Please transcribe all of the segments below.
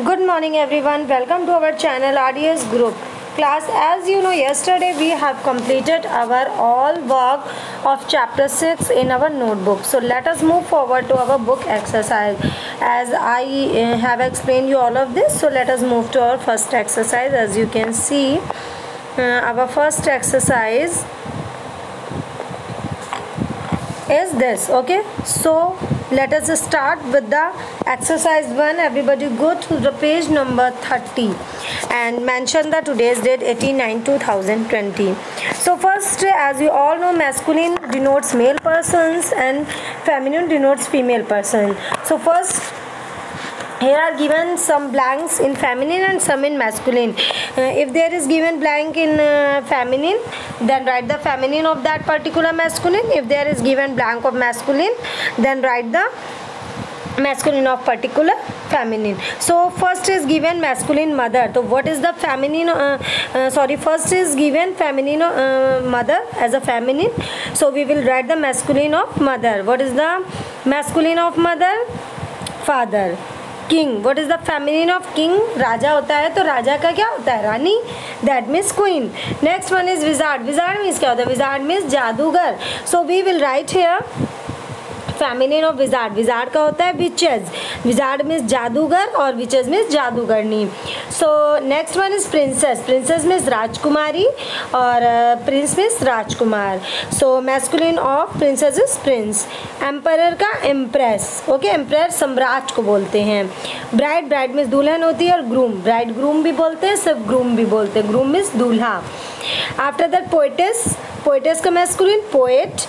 Good morning everyone. Welcome to our channel RDS Group. Class, as you know, yesterday we have completed our all work of chapter 6 in our notebook. So let us move forward to our book exercise. As I have explained you all of this, so let us move to our first exercise. As you can see, our first exercise is this. Okay, so let us start with the exercise 1. Everybody go to the page number 30 and mention the today's date 18/9/2020. So first, as you all know, masculine denotes male persons and feminine denotes female person. So first, here are given some blanks in feminine and some in masculine. If there is given blank in feminine, then write the feminine of that particular masculine. If there is given blank of masculine, then write the masculine of particular feminine. So first is given masculine mother. So what is the feminine? First is given feminine mother as a feminine. So we will write the masculine of mother. What is the masculine of mother? Father. King. What is the feminine of king? राजा होता है तो राजा का क्या होता है? रानी. That means queen. Next one is wizard. Wizard means क्या होता है? विजार्ड मीन्स जादूगर. So we will write here feminine of wizard. Wizard का होता है विचेज. विजार्ड मीन्स जादूगर और विचेज मीन्स जादूगरनी. So next one is princess. Princess means राजकुमारी और प्रिंस मीन्स राजकुमार. So masculine of princess is Prince. Emperor का एम्प्रेस. ओके, एम्परर सम्राट को बोलते हैं. ब्राइड. ब्राइड मीन्स दुल्हन होती है और ग्रूम. ब्राइड ग्रूम भी बोलते हैं, सिर्फ ग्रूम भी बोलते हैं. ग्रूम मीन्स दूल्हा. After that poet's. पोएटिस का मैस्कुलिन पोएट.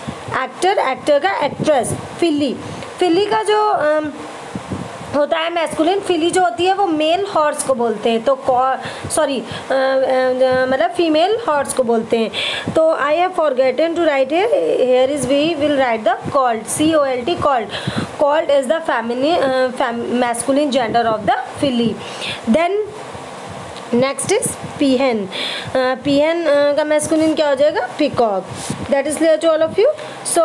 एक्टर. एक्टर का एक्ट्रेस. फिली. फिली का जो होता है मैस्कुलिन, फिली जो होती है वो मेल हॉर्स को बोलते हैं. तो मतलब फीमेल हॉर्स को बोलते हैं. तो I have forgotten to write here is we will write the colt. COLT colt. Colt is the masculine gender of the filly. Then next is peahen. Peahen का मैस्कुलिन क्या हो जाएगा? Peacock. That is clear to all of you. So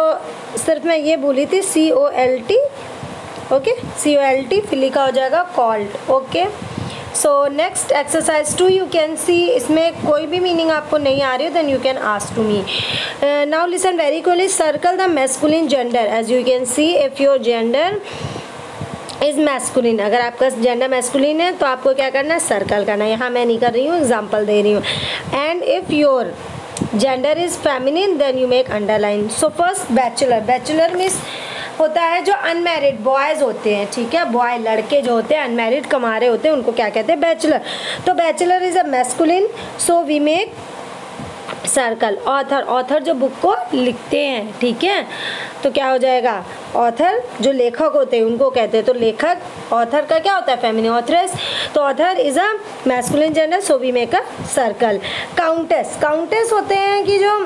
सिर्फ मैं ये बोली थी COLT. Okay, COLT. फिली का हो जाएगा called. Okay, so next exercise 2 you can see. इसमें कोई भी मीनिंग आपको नहीं आ रही हो then you can ask to me. Now listen very clearly. Circle the masculine gender. As you can see, if your gender is masculine, अगर आपका जेंडर मैस्कुलिन है तो आपको क्या करना है? सर्कल करना है. यहाँ मैं नहीं कर रही हूँ, एग्जाम्पल दे रही हूँ. And if your gender is feminine then you make underline. So first bachelor. Bachelor means होता है जो अनमैरिड बॉयज़ होते हैं. ठीक है, बॉय लड़के जो होते हैं अनमैरिड कमा रहे होते हैं उनको क्या कहते हैं? बैचलर. तो bachelor is a masculine. So we make circle. Author. Author जो बुक को लिखते हैं. ठीक है, तो क्या हो जाएगा? ऑथर जो लेखक होते हैं उनको कहते हैं. तो लेखक ऑथर का क्या होता है? फेमिनिन. ऑथरेस. तो author is a masculine gender. So we make a circle. Countess. Countess होते हैं कि जो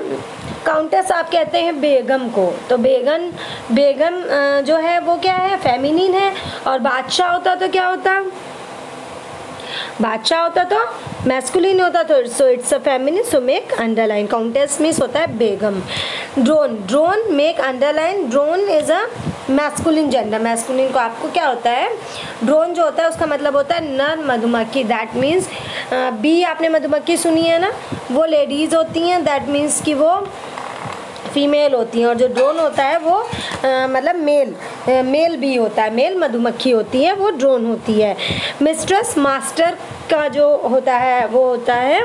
काउंटेस आप कहते हैं बेगम को. तो बेगम जो है वो क्या है? फेमिनिन है. और बादशाह होता तो क्या होता? बादशाह होता तो मैस्कुलिन होता. तो so it's a feminine. So make underline. Countess means होता है बेगम. Drone. Drone make underline. Drone is a masculine gender. Masculine को आपको क्या होता है? ड्रोन जो होता है उसका मतलब होता है नर मधुमक्खी. That means bee. आपने मधुमक्खी सुनी है ना, वो लेडीज़ होती हैं. दैट मीन्स कि वो फीमेल होती हैं. और जो ड्रोन होता है वो मतलब मेल बी होता है. मेल मधुमक्खी होती है, वो ड्रोन होती है. मिस्ट्रेस. मास्टर का जो होता है वो होता है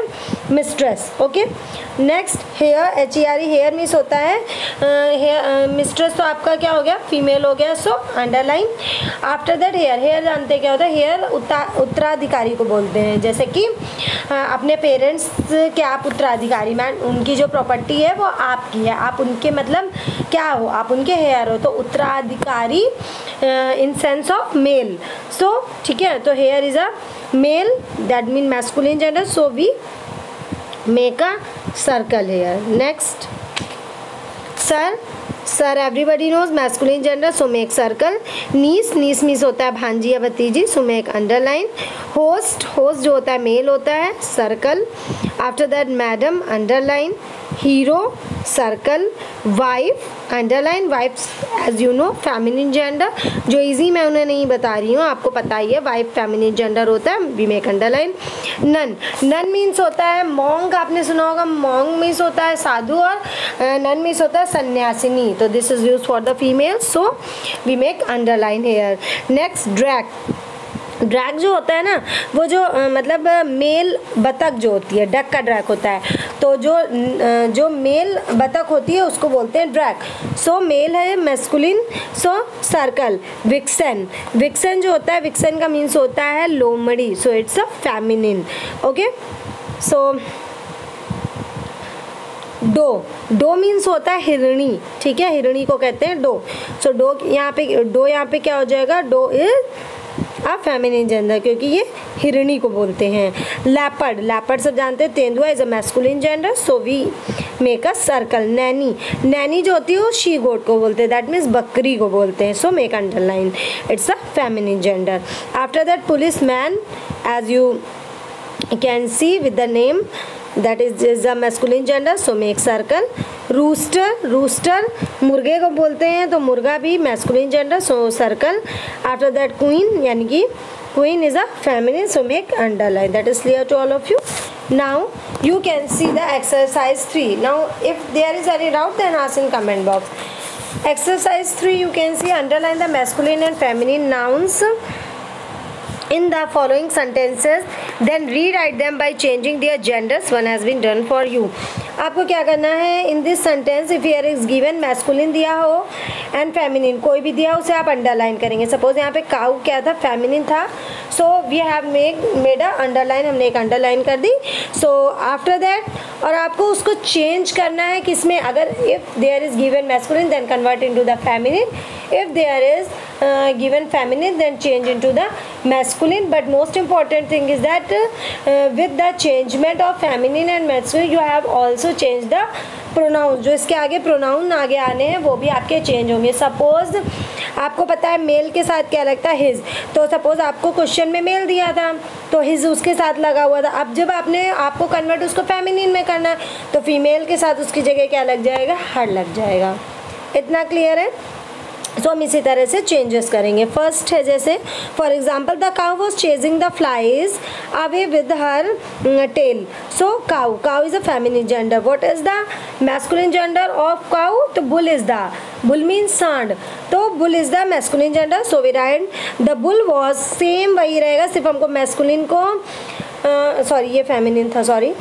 mistress. Okay, next heir. HERE. Heir means होता है हेयर. मिस्ट्रेस तो आपका क्या हो गया? फीमेल हो गया. So underline. After that heir. Heir जानते क्या होता है? हेयर उत्तराधिकारी को बोलते हैं. जैसे कि अपने पेरेंट्स के आप उत्तराधिकारी. मैन उनकी जो प्रॉपर्टी है वो आपकी है. आप उनके मतलब क्या हो? आप उनके हेयर हो. तो उत्तराधिकारी in sense of male. So ठीक है, तो heir is a male. That mean masculine gender. So we make a circle heir. Next sir. Sir everybody knows masculine gender. So make circle. Niece. Niece means होता है भांजी या भतीजी. So make underline. Host. Host जो होता है male होता है. Circle. After that madam. Underline. Hero, circle, wife, underline, wife as you know feminine gender, जो इजी मैं उन्हें नहीं बता रही हूँ, आपको पता ही है वाइफ फेमिनिन जेंडर होता है, we make underline. Nun, nun means होता है मॉन्क, आपने सुना होगा मॉन्क मीन्स होता है साधु, और नन मीन्स होता है सन्यासिनी, तो this is use for the female, so we make underline heir. Next drake, drake जो होता है ना वो जो मतलब मेल बतख जो होती है, डक का ड्रैग होता है, तो जो मेल बतख होती है उसको बोलते हैं ड्रैग, सो मेल है masculine, so circle. Vixen, vixen जो होता है, विक्सन का मीन्स होता है लोमड़ी, so it's a feminine, okay. So doe, doe means होता है हिरणी, ठीक है, हिरणी को कहते हैं डो, सो डो यहाँ पे क्या हो जाएगा, doe is a feminine gender, क्योंकि ये हिरणी को बोलते हैं। लैपर्ड, लैपर्ड सब जानते हैं, तेंदुआ is a masculine gender, so we make a circle. Nanny, nanny जो होती है वो शी गोट को बोलते हैं, दैट मीन्स बकरी को बोलते हैं, so make underline, it's a feminine gender. After that policeman, as you can see with the name, that is a masculine gender, so make circle. rooster, rooster मुर्गे को बोलते हैं, तो मुर्गा भी masculine gender, so circle. after that queen, यानी कि queen is a feminine, so make underline. that is clear to all of you. now you can see the exercise 3. now if there is any doubt then ask in comment box. exercise 3 you can see, underline the masculine and feminine nouns in the following sentences, then rewrite them by changing their genders. one has been done for you. आपको क्या करना है, in this sentence if here is given masculine दिया हो and feminine कोई भी दिया उसे आप अंडरलाइन करेंगे। सपोज यहाँ पे काउ क्या था, फेमिनिन था, so we have made a underline, हमने एक अंडरलाइन कर दी। सो आफ्टर दैट, और आपको उसको चेंज करना है किसमें, अगर if there is given masculine then convert into the feminine, if there is given feminine then change into the masculine. but most important thing is that with the changement of feminine and masculine you have also changed the pronouns, जो इसके आगे pronoun आगे आने हैं वो भी आपके change होंगे। सपोज आपको पता है मेल के साथ क्या लगता है, हिज, तो सपोज आपको क्वेश्चन में मेल दिया था तो हिज उसके साथ लगा हुआ था, अब जब आपको कन्वर्ट उसको फेमिनिन में करना है तो फीमेल के साथ उसकी जगह क्या लग जाएगा, हर लग जाएगा। इतना क्लियर है? सो हम इसी तरह से चेंजेस करेंगे। फर्स्ट है जैसे for example the cow was chasing the flies away with her tail, so cow, cow is a feminine gender. What is the masculine gender of cow, तो bull is the, bull means सांड, तो bull is the masculine gender, so we write the bull was, same वही रहेगा, सिर्फ हमको masculine को sorry ये feminine था, सॉरी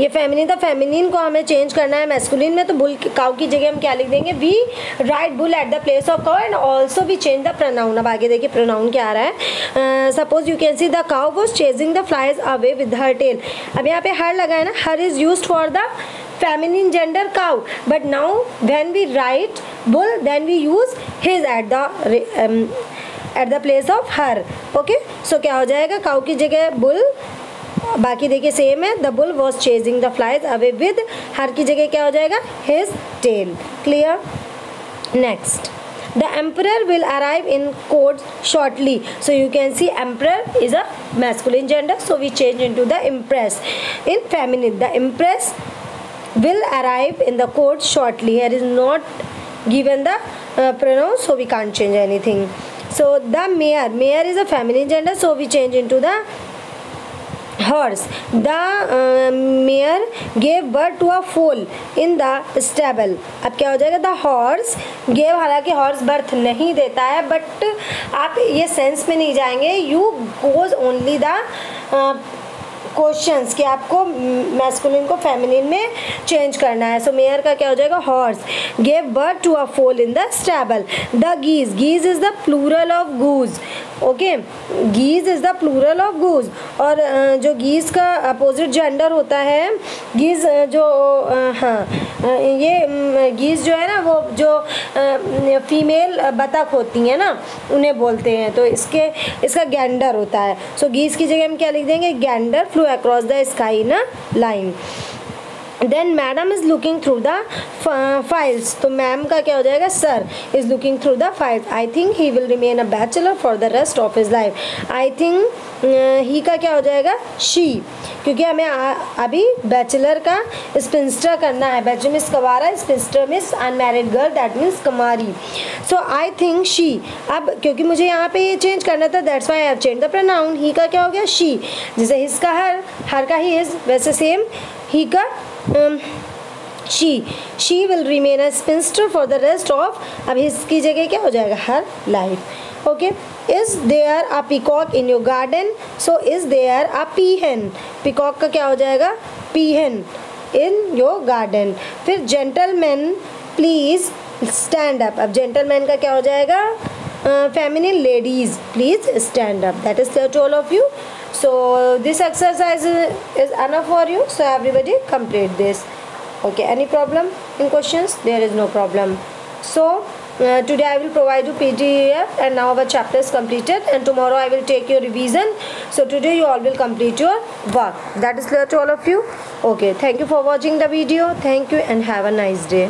ये फेमिनिन था, फेमिनिन को हमें चेंज करना है मैस्कुलिन में, तो बुल काउ की जगह हम क्या लिख देंगे, we write bull at the place of cow and also we change the pronoun. अब आगे देखिए प्रोनाउन क्या आ रहा है। Suppose you can see the cow was chasing the flies away with her tail, अब यहाँ पे हर लगा है ना, her is used for the feminine gender cow, but now when we write bull then we use his at the place of her, okay, so क्या हो जाएगा, cow की जगह बुल, बाकी देखिए सेम है, the bull was chasing the flies away with, her की जगह क्या हो जाएगा, his tail. Clear? Next, the emperor will arrive in court shortly, so you can see emperor is a masculine gender, so we change into the empress in feminine, the empress will arrive in the court shortly. Here is not given the pronoun, so we can't change anything. So the mayor, mayor is a feminine gender, so we change into the horse. The mayor gave birth to a foal in the stable. अब क्या हो जाएगा, the horse gave, हालांकि horse birth नहीं देता है, but आप ये सेंस में नहीं जाएंगे, you goes only the questions कि आपको मैस्कुलिन को फेमिनिन में चेंज करना है। सो मेयर का क्या हो जाएगा, horse gave birth to a फोल in the stable. The गीज, गीज is the plural of goose, okay, गीज is the plural of गूज, और जो गीज का अपोजिट जेंडर होता है, गीज जो हाँ ये गीज जो है ना वो जो फीमेल बतख होती हैं ना उन्हें बोलते हैं, तो इसका गैंडर होता है। सो गीज की जगह हम क्या लिख देंगे, gander flew across the sky in a line. Then madam is looking through the files, तो मैम का क्या हो जाएगा, sir is looking through the files. I think he will remain a bachelor for the rest of his life. I think he का क्या हो जाएगा, she, क्योंकि हमें अभी बैचलर का स्पिंस्टर करना है। बैचलर मीन्स कवारा, spinster means unmarried girl, that means कुमारी। सो आई थिंक शी, अब क्योंकि मुझे यहाँ पे ये चेंज करना था, that's why I have change the pronoun. He का क्या हो गया, शी, जैसे हिज का हर का ही इज, वैसे सेम ही का she will remain a spinster for the rest of, अब इसकी जगह क्या हो जाएगा, हर life. Okay, is there a peacock in your garden? so is there a peahen, peacock का क्या हो जाएगा, peahen in your garden। फिर gentlemen please stand up, अब gentleman का क्या हो जाएगा, feminine ladies please stand up। that is clear to all of you। so this exercise is enough for you, so everybody complete this। okay, any problem in questions? there is no problem। so today I will provide you PDF, and now our chapter is completed, and tomorrow I will take your revision। so today you all will complete your work। that is clear to all of you? okay, thank you for watching the video, thank you and have a nice day।